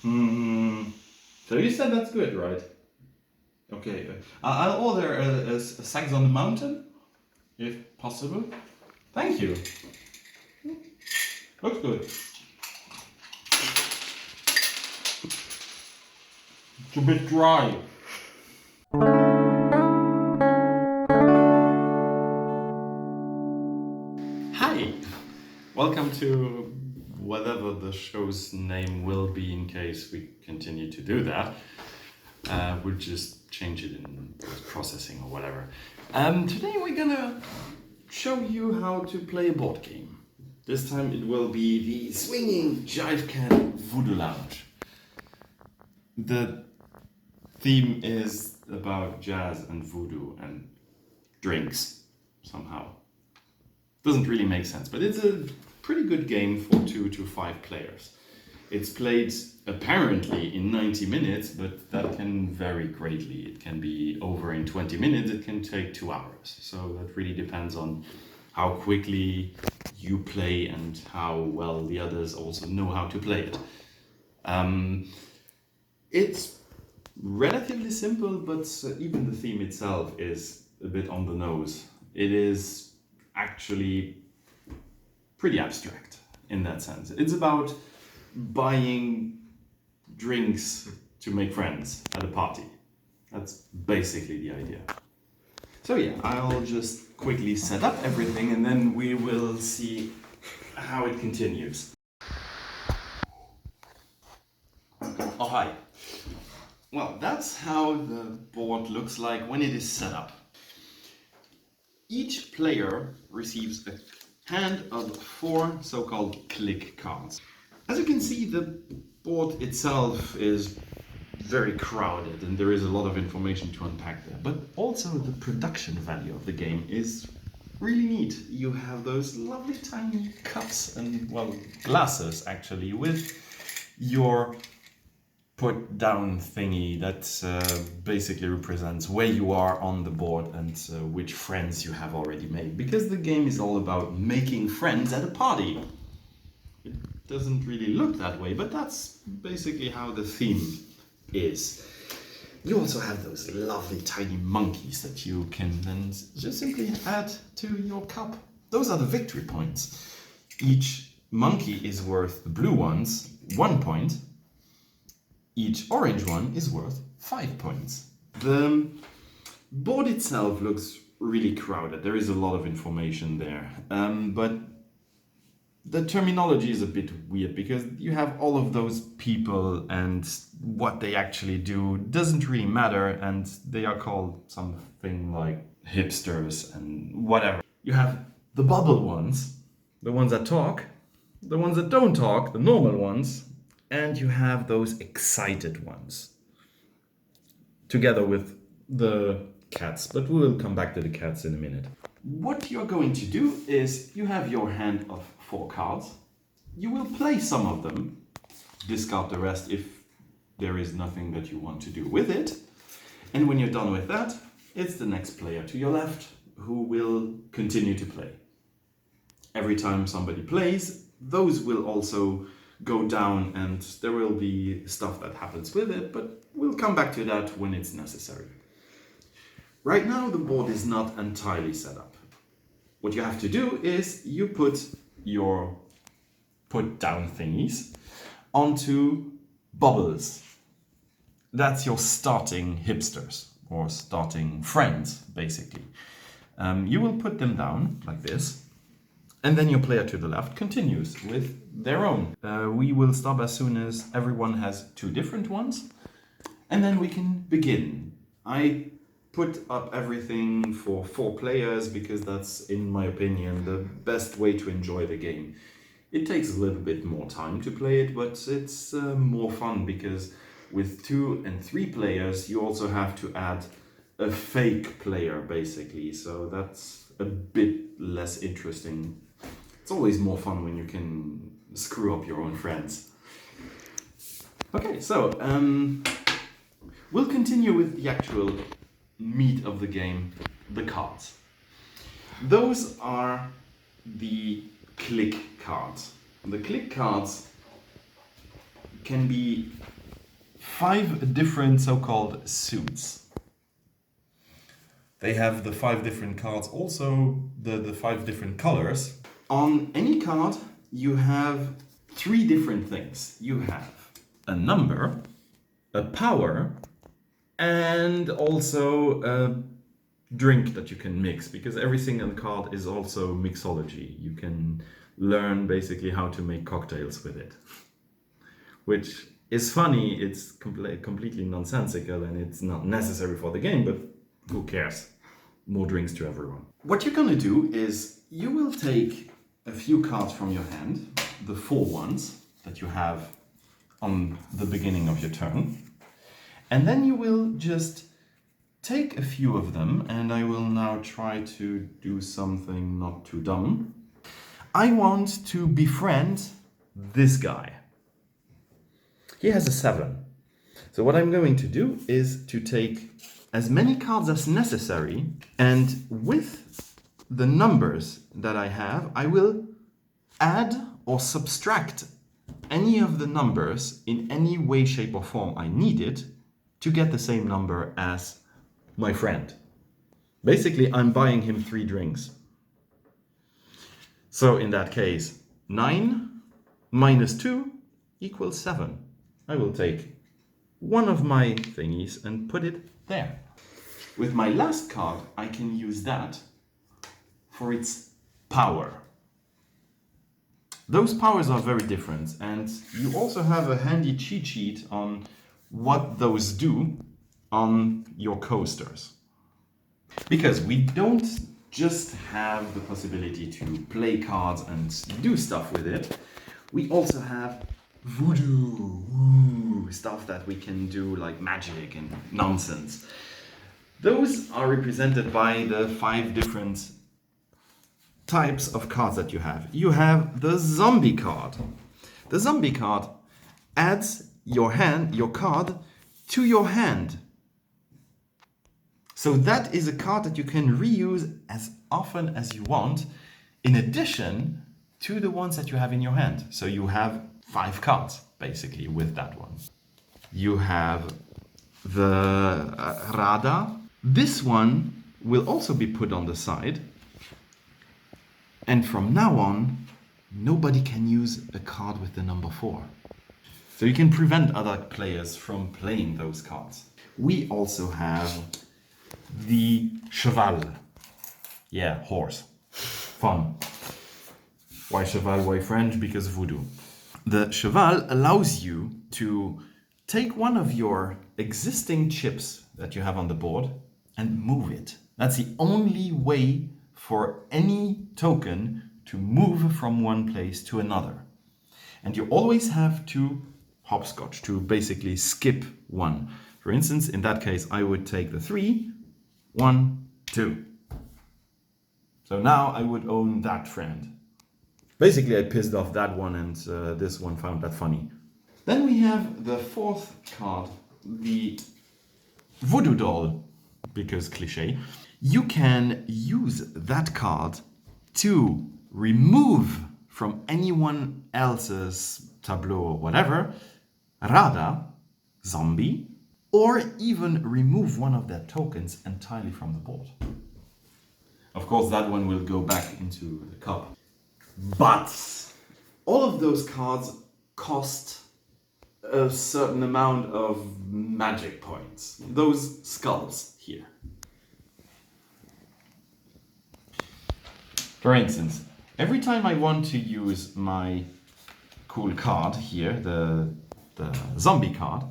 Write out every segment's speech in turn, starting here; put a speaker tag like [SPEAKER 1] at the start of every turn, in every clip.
[SPEAKER 1] So you said that's good, right? Okay. I'll order a Sags on the Mountain, if possible. Thank you. Looks good. It's a bit dry. Hi! Welcome to whatever the show's name will be in case we continue to do that. We'll just change it in post-processing or whatever. Today we're gonna show you how to play a board game. This time it will be the swinging Jivecat Voodoo Lounge. The theme is about jazz and voodoo and drinks somehow. Doesn't really make sense, but it's a pretty good game for 2 to 5 players. It's played apparently in 90 minutes, but that can vary greatly. It can be over in 20 minutes, it can take 2 hours. So that really depends on how quickly you play and how well the others also know how to play it. It's relatively simple, but even the theme itself is a bit on the nose. It is actually pretty abstract in that sense. It's about buying drinks to make friends at a party. That's basically the idea. So yeah, I'll just quickly set up everything and then we will see how it continues. Oh, hi. Well, that's how the board looks like when it is set up. Each player receives a hand of 4 so-called click cards. As you can see, the board itself is very crowded and there is a lot of information to unpack there. But also the production value of the game is really neat. You have those lovely tiny cups and, well, glasses actually, with your put down thingy that basically represents where you are on the board and which friends you have already made, because the game is all about making friends at a party. It doesn't really look that way, but that's basically how the theme is. You also have those lovely tiny monkeys that you can then just simply add to your cup. Those are the victory points. Each monkey is worth, the blue ones, 1 point. Each orange one is worth 5 points. The board itself looks really crowded. There is a lot of information there. But the terminology is a bit weird because you have all of those people and what they actually do doesn't really matter, and they are called something like hipsters and whatever. You have the bubble ones, the ones that talk, the ones that don't talk, the normal ones, and you have those excited ones, together with the cats, but we will come back to the cats in a minute. What you're going to do is you have your hand of 4 cards. You will play some of them, discard the rest if there is nothing that you want to do with it. And when you're done with that, it's the next player to your left who will continue to play. Every time somebody plays, those will also go down and there will be stuff that happens with it, but we'll come back to that when it's necessary. Right now the board is not entirely set up. What you have to do is you put your put down thingies onto bubbles. That's your starting hipsters or starting friends, basically. You will put them down like this. And then your player to the left continues with their own. We will stop as soon as everyone has 2 different ones. And then we can begin. I put up everything for 4 players because that's, in my opinion, the best way to enjoy the game. It takes a little bit more time to play it, but it's more fun because with 2 and 3 players, you also have to add a fake player, basically. So that's a bit less interesting. It's always more fun when you can screw up your own friends. Okay, so we'll continue with the actual meat of the game, the cards. Those are the click cards. The click cards can be 5 different so-called suits. They have the 5 different cards, also the 5 different colors. On any card, you have 3 different things. You have a number, a power, and also a drink that you can mix, because everything on the card is also mixology. You can learn basically how to make cocktails with it, which is funny. It's completely nonsensical and it's not necessary for the game, but who cares? More drinks to everyone. What you're gonna do is you will take a few cards from your hand, the 4 ones that you have on the beginning of your turn, and then you will just take a few of them, and I will now try to do something not too dumb. I want to befriend this guy. He has a 7. So what I'm going to do is to take as many cards as necessary, and with the numbers that I have, I will add or subtract any of the numbers in any way, shape or form I need it to get the same number as my friend. Basically, I'm buying him 3 drinks. So in that case, 9 minus 2 equals 7. I will take one of my thingies and put it there. With my last card, I can use that for its power. Those powers are very different, and you also have a handy cheat sheet on what those do on your coasters. Because we don't just have the possibility to play cards and do stuff with it, we also have voodoo stuff that we can do, like magic and nonsense. Those are represented by the 5 different types of cards that you have. You have the zombie card. The zombie card adds your card to your hand. So that is a card that you can reuse as often as you want, in addition to the ones that you have in your hand. So you have 5 cards, basically, with that one. You have the Rada. This one will also be put on the side. And from now on, nobody can use a card with the number 4. So you can prevent other players from playing those cards. We also have the cheval. Yeah, horse. Fun. Why cheval, why French? Because voodoo. The cheval allows you to take one of your existing chips that you have on the board and move it. That's the only way for any token to move from one place to another. And you always have to hopscotch, to basically skip one. For instance, in that case, I would take the 3, 1, 2. So now I would own that friend. Basically, I pissed off that one, and this one found that funny. Then we have the 4th card, the voodoo doll, because cliché. You can use that card to remove from anyone else's tableau or whatever, Rada, zombie, or even remove one of their tokens entirely from the board. Of course, that one will go back into the cup. But all of those cards cost a certain amount of magic points. Those skulls here. For instance, every time I want to use my cool card here, the zombie card,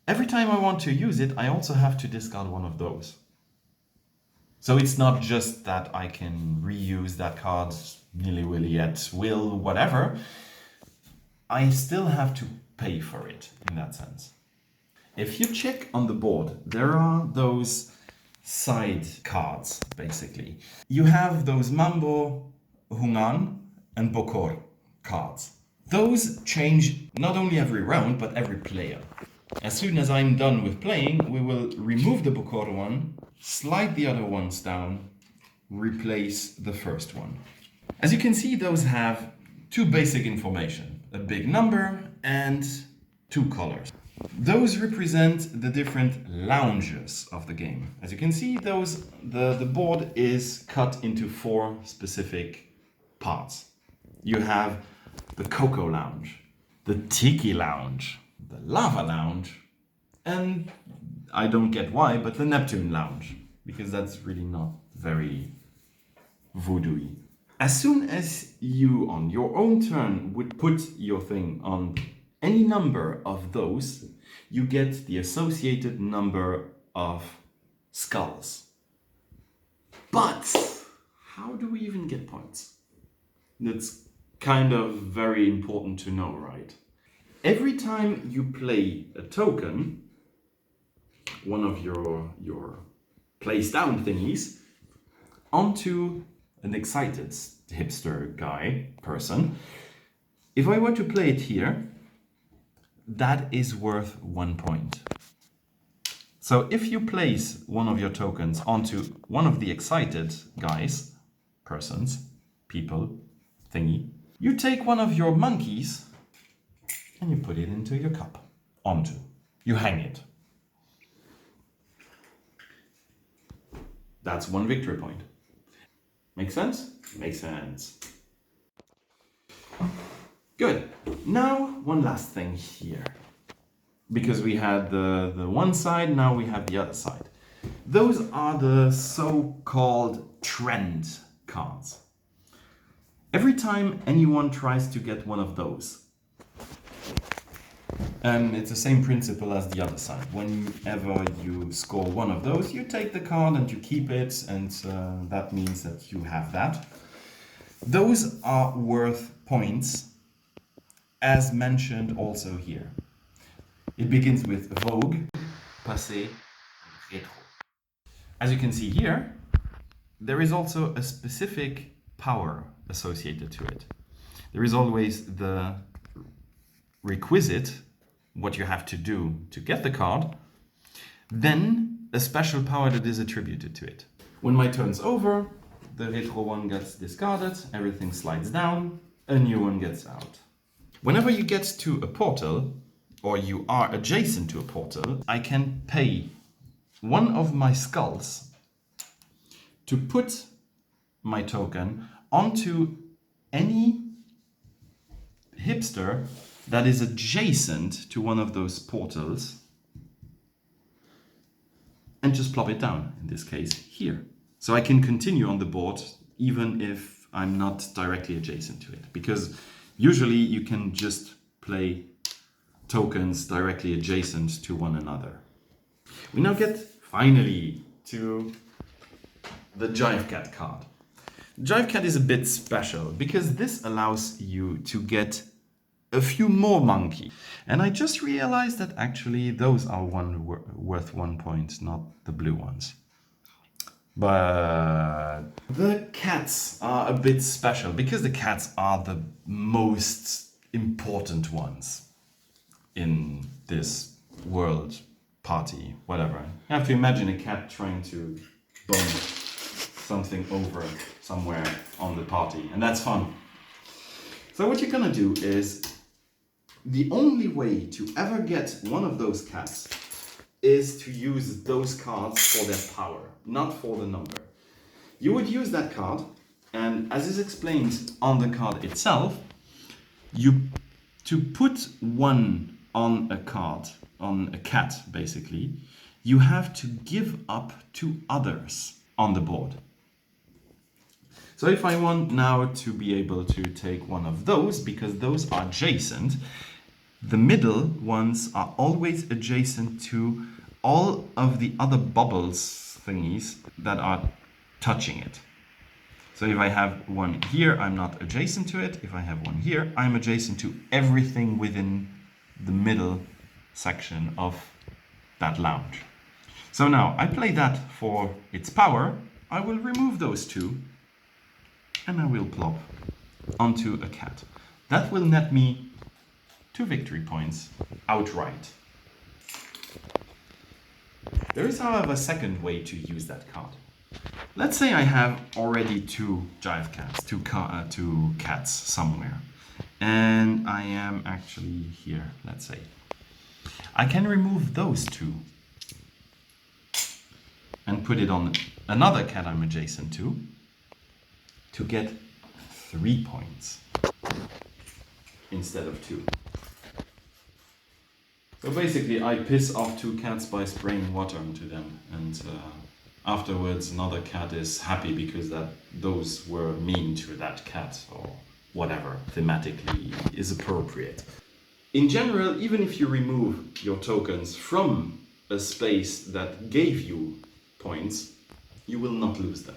[SPEAKER 1] every time I want to use it, I also have to discard one of those. So it's not just that I can reuse that card nilly-willy at will, whatever. I still have to pay for it in that sense. If you check on the board, there are those side cards, basically. You have those Mambo, Hungan, and Bokor cards. Those change not only every round, but every player. As soon as I'm done with playing, we will remove the Bokor one, slide the other ones down, replace the first one. As you can see, those have 2 basic information, a big number and 2 colors. Those represent the different lounges of the game. As you can see, the board is cut into 4 specific parts. You have the Cocoa Lounge, the Tiki Lounge, the Lava Lounge, and I don't get why, but the Neptune Lounge, because that's really not very voodoo-y. As soon as you, on your own turn, would put your thing on any number of those, you get the associated number of skulls. But how do we even get points? That's kind of very important to know, right? Every time you play a token, one of your place down thingies, onto an excited hipster guy, person, if I were to play it here, that is worth 1 point. So if you place one of your tokens onto one of the excited guys, persons, people, thingy, you take one of your monkeys and you put it into your cup. Onto. You hang it. That's 1 victory point. Make sense? Makes sense. Good. Now, one last thing here. Because we had the one side, now we have the other side. Those are the so-called trend cards. Every time anyone tries to get one of those, and it's the same principle as the other side. Whenever you score one of those, you take the card and you keep it, and that means that you have that. Those are worth points, as mentioned also here. It begins with Vogue, Passé, and Rétro. As you can see here, there is also a specific power associated to it. There is always the requisite, what you have to do to get the card, then a special power that is attributed to it. When my turn's over, the Rétro one gets discarded, everything slides down, a new one gets out. Whenever you get to a portal, or you are adjacent to a portal, I can pay one of my skulls to put my token onto any hipster that is adjacent to one of those portals and just plop it down, in this case here. So I can continue on the board even if I'm not directly adjacent to it, because usually you can just play tokens directly adjacent to one another. We now get finally to the Jivecat card. Jivecat is a bit special because this allows you to get a few more monkey. And I just realized that actually those are worth 1 point, not the blue ones. But the cats are a bit special because the cats are the most important ones in this world party, whatever. You have to imagine a cat trying to bump something over somewhere on the party, and that's fun. So what you're gonna do is, the only way to ever get one of those cats is to use those cards for their power, not for the number. You would use that card, and as is explained on the card itself, to put one on a card, on a cat basically, you have to give up 2 others on the board. So if I want now to be able to take one of those, because those are adjacent, the middle ones are always adjacent to all of the other bubbles thingies that are touching it. So if I have one here, I'm not adjacent to it. If I have one here, I'm adjacent to everything within the middle section of that lounge. So now I play that for its power. I will remove those 2 and I will plop onto a cat. That will net me 2 victory points outright. There is, however, a second way to use that card. Let's say I have already 2 Jivecats, 2 cats somewhere, And I am actually here, let's say. I can remove those two and put it on another cat I'm adjacent to get 3 points instead of 2. So basically I piss off 2 cats by spraying water onto them, and afterwards another cat is happy because those were mean to that cat, or whatever thematically is appropriate. In general, even if you remove your tokens from a space that gave you points, you will not lose them.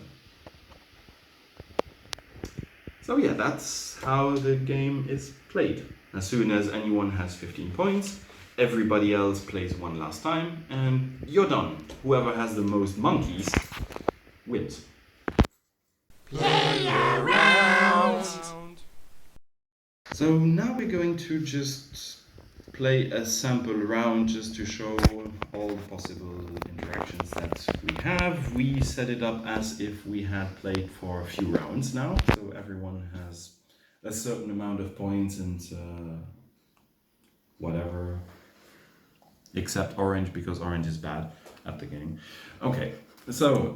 [SPEAKER 1] So yeah, that's how the game is played. As soon as anyone has 15 points, everybody else plays one last time, and you're done. Whoever has the most monkeys wins. Play around! So now we're going to just play a sample round just to show all the possible interactions that we have. We set it up as if we had played for a few rounds now, so everyone has a certain amount of points and whatever, except orange, because orange is bad at the game. Okay, so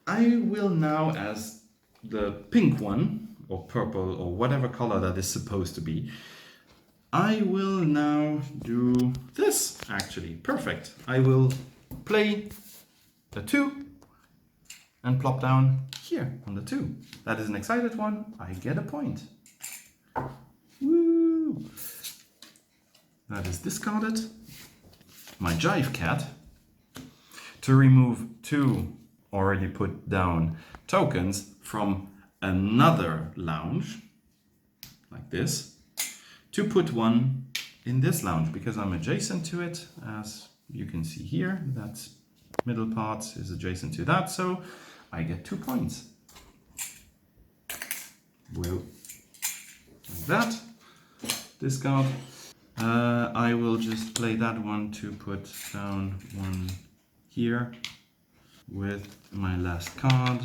[SPEAKER 1] I will now, as the pink one, or purple, or whatever color that is supposed to be, I will now do this, actually. Perfect. I will play a 2 and plop down here on the 2. That is an excited one. I get a point. Woo! That is discarded. My Jivecat, to remove 2 already put down tokens from another lounge, like this, to put one in this lounge, because I'm adjacent to it, as you can see here. That middle part is adjacent to that, so I get 2 points. Well, like that. Discard. I will just play that one to put down one here with my last card.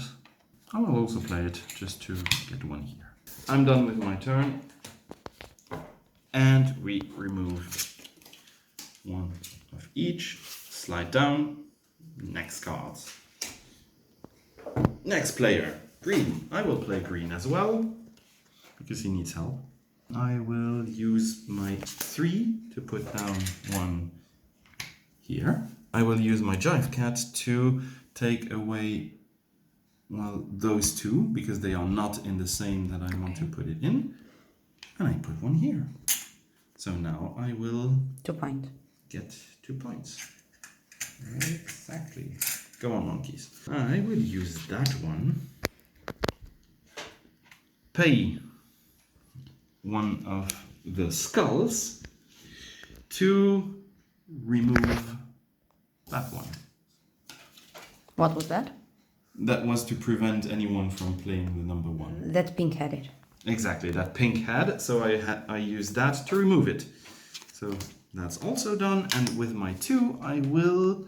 [SPEAKER 1] I will also play it just to get one here. I'm done with my turn. And we remove one of each. Slide down. Next cards. Next player. Green. I will play green as well, because he needs help. I will use my 3 to put down one here. I will use my Jivecat to take away, well, those 2, because they are not in the same that I want to put it in. And I put one here. So now I will
[SPEAKER 2] 2 points.
[SPEAKER 1] Get 2 points. Exactly. Go on, monkeys. I will use that one. Pay one of the skulls to remove that one.
[SPEAKER 2] What was that?
[SPEAKER 1] That was to prevent anyone from playing the number 1.
[SPEAKER 2] That's pink-headed.
[SPEAKER 1] Exactly, that pink head. So I used that to remove it. So that's also done. And with my 2, I will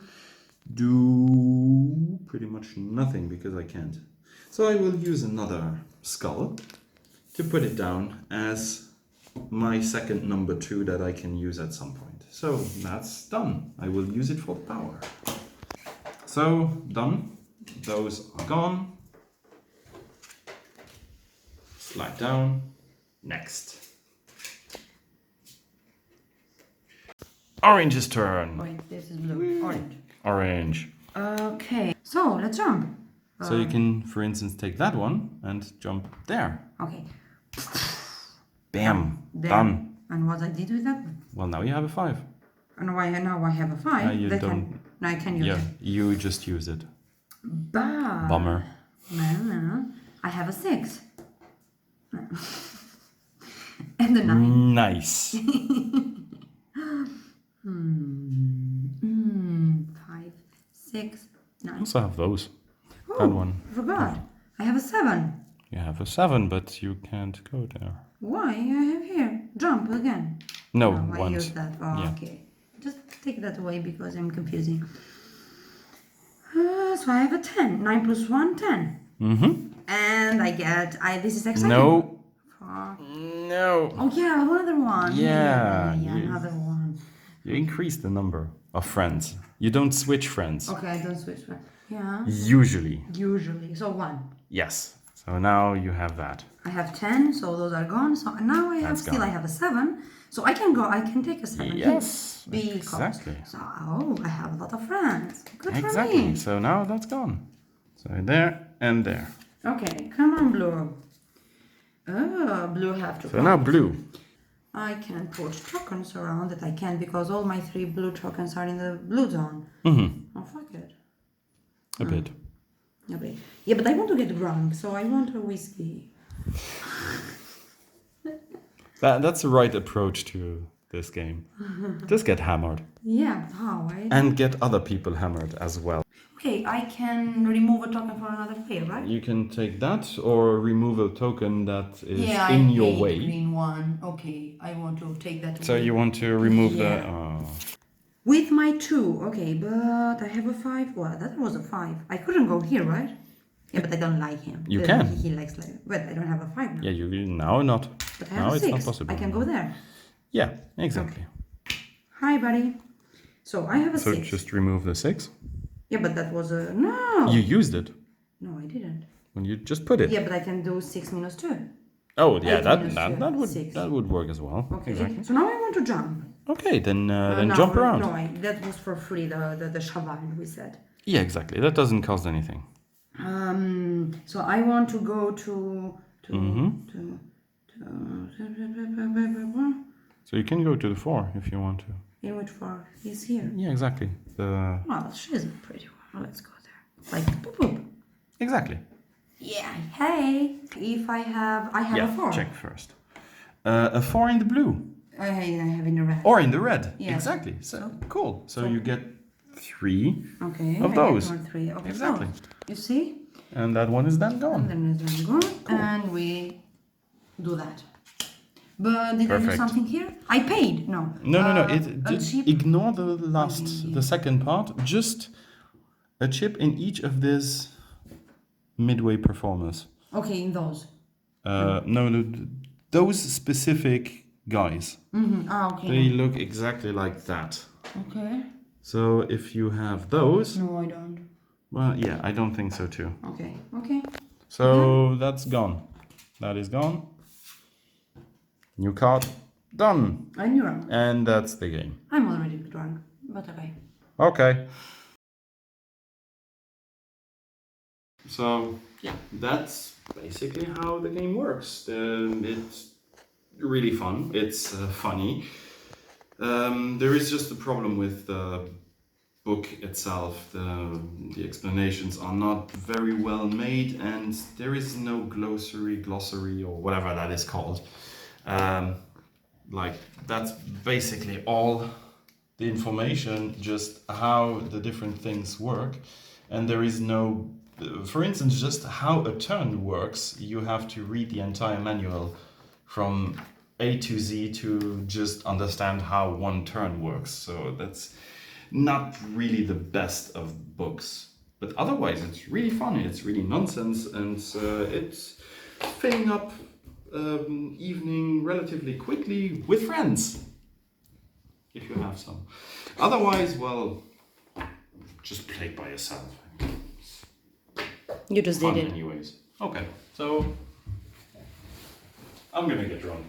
[SPEAKER 1] do pretty much nothing because I can't. So I will use another skull to put it down as my second number 2 that I can use at some point. So that's done. I will use it for power. So done. Those are gone. Slide down. Next. Orange's turn.
[SPEAKER 2] Wait, this is blue. Orange.
[SPEAKER 1] Orange.
[SPEAKER 2] Okay, so let's jump.
[SPEAKER 1] So you can, for instance, take that one and jump there.
[SPEAKER 2] Okay.
[SPEAKER 1] Bam.
[SPEAKER 2] There.
[SPEAKER 1] Done.
[SPEAKER 2] And what I did with that?
[SPEAKER 1] Well, now you have a 5.
[SPEAKER 2] And now I have a 5.
[SPEAKER 1] You don't.
[SPEAKER 2] I can use it.
[SPEAKER 1] You just use it.
[SPEAKER 2] But
[SPEAKER 1] Bummer.
[SPEAKER 2] No, I have a 6. And a 9.
[SPEAKER 1] Nice.
[SPEAKER 2] 5, 6, 9.
[SPEAKER 1] I also have those.
[SPEAKER 2] Oh,
[SPEAKER 1] That one.
[SPEAKER 2] Forgot. I have a 7.
[SPEAKER 1] You have a 7, but you can't go there.
[SPEAKER 2] Why? I have here. Jump again.
[SPEAKER 1] No,
[SPEAKER 2] I
[SPEAKER 1] once.
[SPEAKER 2] use that. Oh,
[SPEAKER 1] Yeah.
[SPEAKER 2] okay. Just take that away because I'm confusing. So I have a 10. 9 plus 1, 10.
[SPEAKER 1] Mm-hmm.
[SPEAKER 2] And I get... this is exciting.
[SPEAKER 1] No. No.
[SPEAKER 2] Oh yeah, another one.
[SPEAKER 1] Yeah,
[SPEAKER 2] Yeah,
[SPEAKER 1] you-
[SPEAKER 2] another one.
[SPEAKER 1] You increase the number of friends. You don't switch friends.
[SPEAKER 2] Okay, I don't switch one. Yeah.
[SPEAKER 1] Usually.
[SPEAKER 2] Usually. So one.
[SPEAKER 1] Yes. So now you have that.
[SPEAKER 2] I have 10, so those are gone. So now I have
[SPEAKER 1] That's
[SPEAKER 2] still
[SPEAKER 1] gone.
[SPEAKER 2] I have a 7. So I can go, I can take a 7
[SPEAKER 1] Yes,
[SPEAKER 2] here.
[SPEAKER 1] exactly.
[SPEAKER 2] So I have a lot of friends. Good for
[SPEAKER 1] Exactly.
[SPEAKER 2] me.
[SPEAKER 1] So now that's gone. So there and there.
[SPEAKER 2] Okay, come on, blue. Oh, blue have to
[SPEAKER 1] So
[SPEAKER 2] come.
[SPEAKER 1] now blue.
[SPEAKER 2] I can put tokens around it. I can because all my 3 blue tokens are in the blue zone.
[SPEAKER 1] Mm-hmm.
[SPEAKER 2] Oh, fuck it.
[SPEAKER 1] A bit.
[SPEAKER 2] Okay. Yeah, but I want to get drunk, so I want a whiskey.
[SPEAKER 1] That's the right approach to this game. Just get hammered.
[SPEAKER 2] Yeah, but how?
[SPEAKER 1] And get other people hammered as well.
[SPEAKER 2] Okay, I can remove a token for another player, right?
[SPEAKER 1] You can take that or remove a token that is
[SPEAKER 2] Yeah,
[SPEAKER 1] in
[SPEAKER 2] I
[SPEAKER 1] your
[SPEAKER 2] paid
[SPEAKER 1] way.
[SPEAKER 2] green one. Okay, I want to take that
[SPEAKER 1] So
[SPEAKER 2] away.
[SPEAKER 1] you want to remove
[SPEAKER 2] Yeah.
[SPEAKER 1] the... Oh.
[SPEAKER 2] With my 2, okay, but I have a 5. Well, that was a 5. I couldn't go here, right? Yeah, but I don't like him.
[SPEAKER 1] You can.
[SPEAKER 2] He likes like, but I don't have a 5 now.
[SPEAKER 1] Yeah, you now not.
[SPEAKER 2] But I have
[SPEAKER 1] Now
[SPEAKER 2] a
[SPEAKER 1] it's
[SPEAKER 2] 6.
[SPEAKER 1] not possible.
[SPEAKER 2] I can go there.
[SPEAKER 1] Yeah, exactly.
[SPEAKER 2] Hi, buddy. So I have a
[SPEAKER 1] So
[SPEAKER 2] 6.
[SPEAKER 1] just remove the 6.
[SPEAKER 2] Yeah, but that was a no.
[SPEAKER 1] You used it
[SPEAKER 2] No, I didn't.
[SPEAKER 1] when you just put it.
[SPEAKER 2] Yeah, but I can do 6 minus 2.
[SPEAKER 1] Oh, yeah,
[SPEAKER 2] 8
[SPEAKER 1] that
[SPEAKER 2] minus
[SPEAKER 1] that,
[SPEAKER 2] 2,
[SPEAKER 1] that would
[SPEAKER 2] 6.
[SPEAKER 1] that would work as well.
[SPEAKER 2] Okay.
[SPEAKER 1] Exactly.
[SPEAKER 2] So now I want to jump.
[SPEAKER 1] Okay, then
[SPEAKER 2] No,
[SPEAKER 1] jump around.
[SPEAKER 2] No, that was for free. The cheval we said.
[SPEAKER 1] Yeah, exactly. That doesn't cost anything.
[SPEAKER 2] So I want to go to
[SPEAKER 1] So you can go to the 4 if you want to.
[SPEAKER 2] in which far? He's here.
[SPEAKER 1] Yeah, exactly. The
[SPEAKER 2] Well, she's pretty well. Let's go there. Like boop boop.
[SPEAKER 1] exactly.
[SPEAKER 2] Yeah. Hey. If I have a
[SPEAKER 1] Yeah.
[SPEAKER 2] 4.
[SPEAKER 1] Check first. A 4 in the blue
[SPEAKER 2] I have in the red.
[SPEAKER 1] or in the red.
[SPEAKER 2] Yeah.
[SPEAKER 1] Exactly. So cool. So you get 3,
[SPEAKER 2] Okay.
[SPEAKER 1] of
[SPEAKER 2] I
[SPEAKER 1] those.
[SPEAKER 2] Get 3. Okay.
[SPEAKER 1] Exactly.
[SPEAKER 2] So, you see?
[SPEAKER 1] and that one is then
[SPEAKER 2] And
[SPEAKER 1] gone.
[SPEAKER 2] then it's gone. And we do that. But did I do
[SPEAKER 1] Perfect.
[SPEAKER 2] something here? I paid. No.
[SPEAKER 1] No.
[SPEAKER 2] A
[SPEAKER 1] Just
[SPEAKER 2] chip.
[SPEAKER 1] ignore the second part. Just a chip in each of these midway performers.
[SPEAKER 2] Okay, in those.
[SPEAKER 1] No, those specific guys.
[SPEAKER 2] Okay.
[SPEAKER 1] They look exactly like that.
[SPEAKER 2] Okay.
[SPEAKER 1] So if you have those,
[SPEAKER 2] No, I don't.
[SPEAKER 1] well, yeah, I don't think so too.
[SPEAKER 2] Okay. Okay.
[SPEAKER 1] So that's gone. That is gone. New card, done.
[SPEAKER 2] And you're wrong.
[SPEAKER 1] And that's the game.
[SPEAKER 2] I'm already drunk, but okay.
[SPEAKER 1] Okay. So yeah, that's basically how the game works. It's really fun. It's funny. There is just a problem with the book itself. The explanations are not very well made, and there is no glossary, or whatever that is called. Like that's basically all the information, just how the different things work, and there is no, for instance, just how a turn works. You have to read the entire manual from A to Z to just understand how one turn works. So that's not really the best of books, but otherwise it's really funny. It's really nonsense, and it's filling up evening relatively quickly with friends, if you have some. Otherwise, well, just play by yourself.
[SPEAKER 2] You just
[SPEAKER 1] Fun
[SPEAKER 2] did it.
[SPEAKER 1] anyways. Okay, so I'm gonna get drunk.